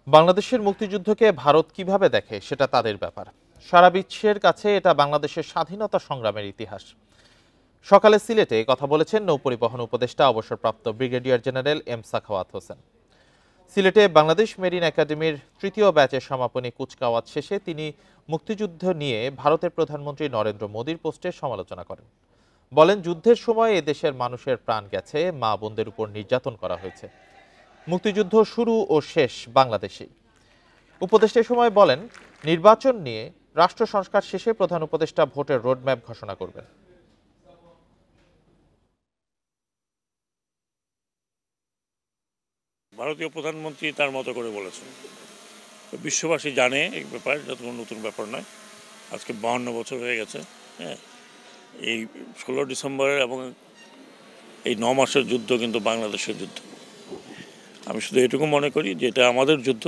বাংলাদেশের মুক্তিযুদ্ধকে ভারত কিভাবে দেখে সেটা তাদের ব্যাপার। সারা বিশ্বের কাছে এটা বাংলাদেশের স্বাধীনতা সংগ্রামের ইতিহাস। সকালে সিলেটে কথা বলেছেন নৌপরিবহন উপদেষ্টা অবসরপ্রাপ্ত brigadier general M Sakhawat Hossain. সিলেটে বাংলাদেশ মেরিন একাডেমির তৃতীয় ব্যাচের সমাপনী কুচকাওয়াজ শেষে তিনি মুক্তিযুদ্ধ নিয়ে ভারতের প্রধানমন্ত্রী নরেন্দ্র মোদীর পোস্টের সমালোচনা করেন। বলেন, যুদ্ধের সময় এদেশের মানুষের প্রাণ গেছে, মা বোনদের উপর নির্যাতন করা হয়েছে। মুক্তিযুদ্ধ শুরু ও শেষ বাংলাদেশেই। উপদেষ্টা সময় বলেন, নির্বাচন নিয়ে রাষ্ট্র সংস্কার শেষে প্রধান উপদেষ্টা ভোটের রোডম্যাপ ঘোষণা করবেন। ভারতীয় প্রধানমন্ত্রী তার মতো করে বলেছেন, বিশ্ববাসী জানে এই ব্যাপার, এটা কোনো নতুন ব্যাপার নয়। আজকে 52 বছর হয়ে গেছে। হ্যাঁ, এই 16 ডিসেম্বরের এবং এই 9 মাসের যুদ্ধ কিন্তু বাংলাদেশের যুদ্ধ। আমি শুধু এটুকু মনে করি যে এটা আমাদের যুদ্ধ,